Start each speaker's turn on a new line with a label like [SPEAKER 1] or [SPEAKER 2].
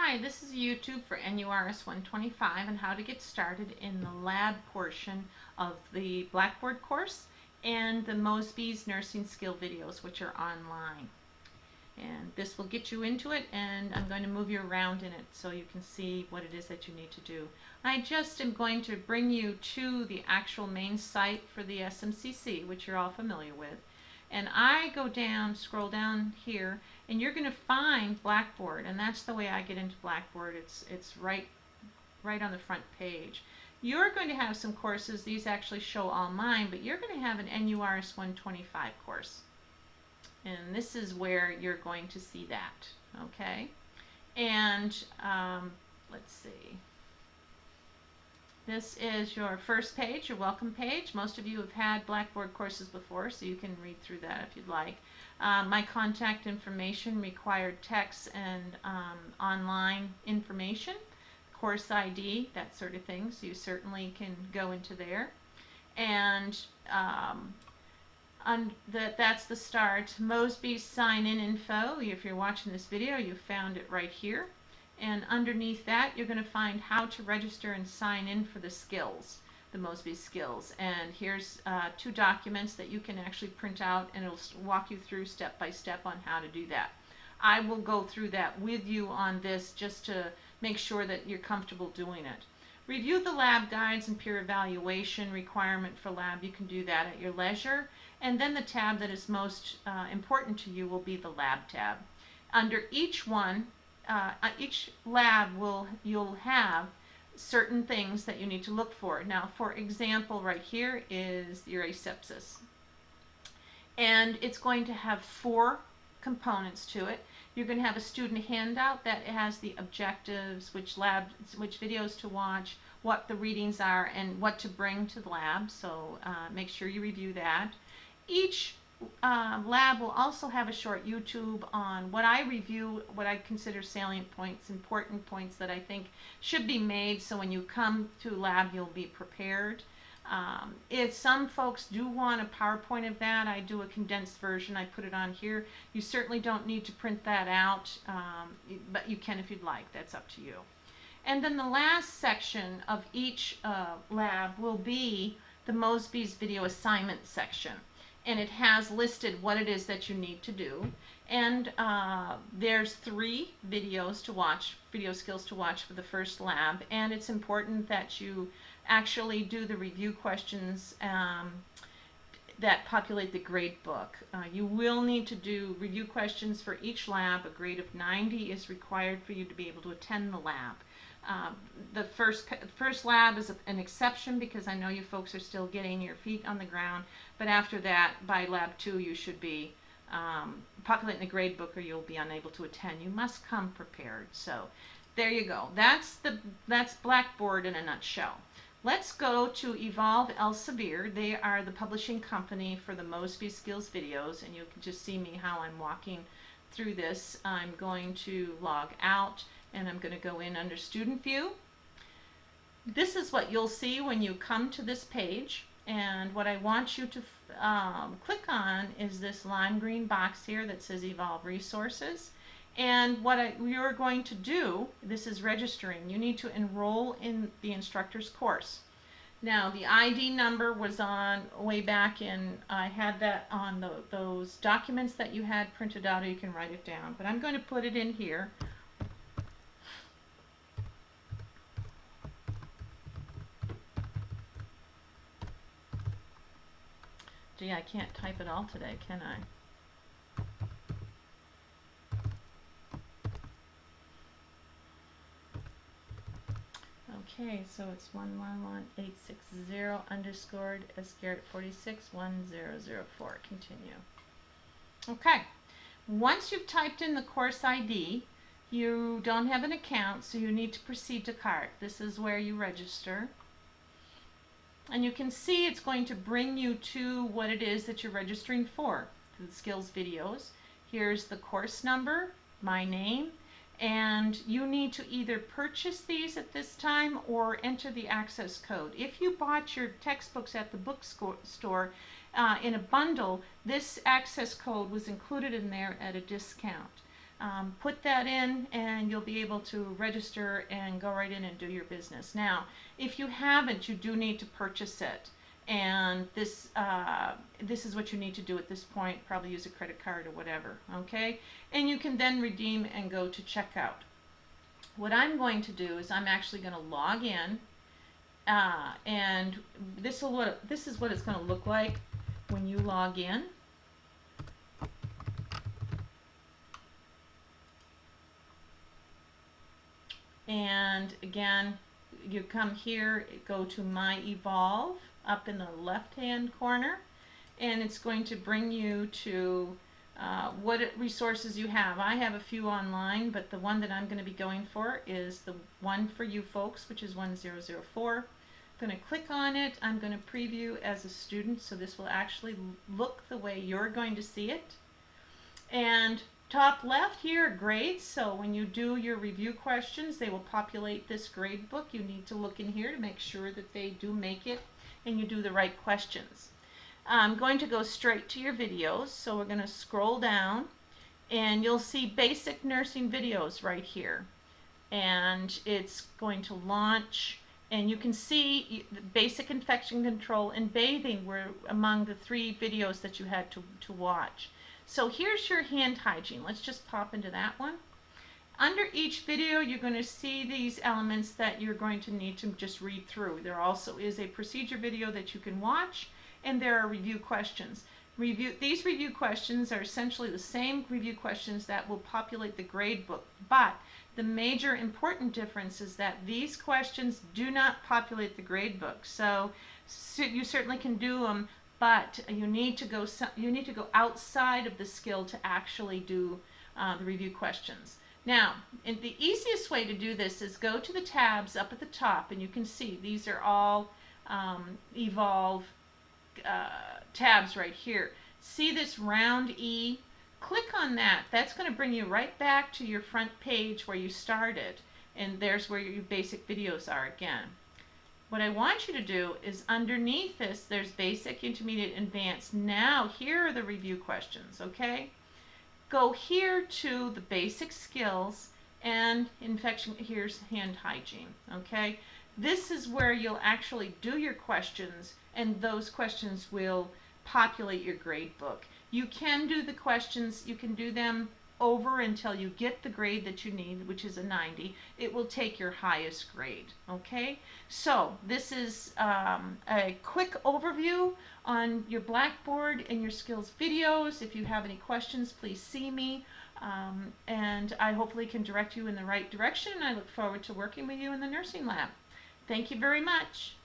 [SPEAKER 1] Hi, this is YouTube for NURS 125 and how to get started in the lab portion of the Blackboard course and the Mosby's nursing skill videos, which are online. And this will get you into it, and I'm going to move you around in it so you can see what it is that you need to do. I just am going to bring you to the actual main site for the SMCC, which you're all familiar with. And I go down, scroll down here, and you're going to find Blackboard, and that's the way I get into Blackboard. It's right on the front page. You're going to have some courses. These actually show all mine, but you're going to have an NURS 125 course. And this is where you're going to see that, okay? And let's see. This is your first page, your welcome page. Most of you have had Blackboard courses before, so you can read through that if you'd like. My contact information, required text, and online information, course ID, that sort of thing, so you certainly can go into there. And that's the start. Mosby's sign-in info. If you're watching this video, you found it right here. And underneath that, you're going to find how to register and sign in for the skills, the Mosby skills. And here's 2 documents that you can actually print out, and it'll walk you through step by step on how to do that. I will go through that with you on this just to make sure that you're comfortable doing it. Review the lab guides and peer evaluation requirement for lab. You can do that at your leisure. And then the tab that is most important to you will be the lab tab. Under each one, each lab you'll have certain things that you need to look for. Now, for example, right here is your asepsis. And it's going to have 4 components to it. You're going to have a student handout that has the objectives, which videos to watch, what the readings are, and what to bring to the lab. So make sure you review that. Each lab will also have a short YouTube on what I review, what I consider salient points, important points that I think should be made, so when you come to lab you'll be prepared. If some folks do want a PowerPoint of that, I do a condensed version. I put it on here. You certainly don't need to print that out, but you can if you'd like. That's up to you. And then the last section of each lab will be the Mosby's video assignment section. And it has listed what it is that you need to do. And there's 3 videos to watch, video skills to watch for the first lab. And it's important that you actually do the review questions that populate the grade book. You will need to do review questions for each lab. A grade of 90 is required for you to be able to attend the lab. The first lab is an exception because I know you folks are still getting your feet on the ground, but after that, by lab 2, you should be populating the grade book or you'll be unable to attend. You must come prepared. So there you go. That's Blackboard in a nutshell. Let's go to Evolve Elsevier. They are the publishing company for the Mosby Skills videos, and you can just see me how I'm walking through this. I'm going to log out, and I'm going to go in under Student View. This is what you'll see when you come to this page, and what I want you to click on is this lime green box here that says Evolve Resources. And what you're going to do, this is registering. You need to enroll in the instructor's course. Now, the ID number was on way back in, I had that on those documents that you had printed out, or you can write it down. But I'm going to put it in here. Gee, I can't type it all today, can I? Okay, so it's 111860 underscored Garrett 461004. Continue. Okay, once you've typed in the course ID, you don't have an account, so you need to proceed to cart. This is where you register. And you can see it's going to bring you to what it is that you're registering for, the skills videos. Here's the course number, my name, and you need to either purchase these at this time or enter the access code. If you bought your textbooks at the bookstore in a bundle, this access code was included in there at a discount. put that in and you'll be able to register and go right in and do your business. Now, if you haven't, you do need to purchase it. And this is what you need to do at this point. Probably use a credit card or whatever, okay? And you can then redeem and go to checkout. What I'm going to do is I'm actually going to log in, and this is what it's going to look like when you log in. And again, you come here, go to My Evolve up in the left-hand corner, and it's going to bring you to what resources you have. I have a few online, but the one that I'm going to be going for is the one for you folks, which is 1004. I'm going to click on it. I'm going to preview as a student, so this will actually look the way you're going to see it. And top left here, grades. So when you do your review questions, they will populate this grade book. You need to look in here to make sure that they do make it and you do the right questions. I'm going to go straight to your videos. So we're going to scroll down and you'll see basic nursing videos right here. And it's going to launch, and you can see basic infection control and bathing were among the 3 videos that you had to watch. So here's your hand hygiene. Let's just pop into that one. Under each video, you're going to see these elements that you're going to need to just read through. There also is a procedure video that you can watch, and there are review questions. These review questions are essentially the same review questions that will populate the grade book, but the major important difference is that these questions do not populate the grade book. So you certainly can do them, but you need to go outside of the skill to actually do the review questions. Now, the easiest way to do this is go to the tabs up at the top, and you can see these are all Evolve tabs right here. See this round E? Click on that. That's going to bring you right back to your front page where you started, and there's where your basic videos are again. What I want you to do is underneath this, there's basic, intermediate, advanced. Now, here are the review questions, okay? Go here to the basic skills and infection, here's hand hygiene, okay? This is where you'll actually do your questions, and those questions will populate your grade book. You can do the questions, you can do them over until you get the grade that you need, which is a 90. It will take your highest grade, okay? So this is a quick overview on your Blackboard and your skills videos. If you have any questions, please see me, and I hopefully can direct you in the right direction. I look forward to working with you in the nursing lab. Thank you very much.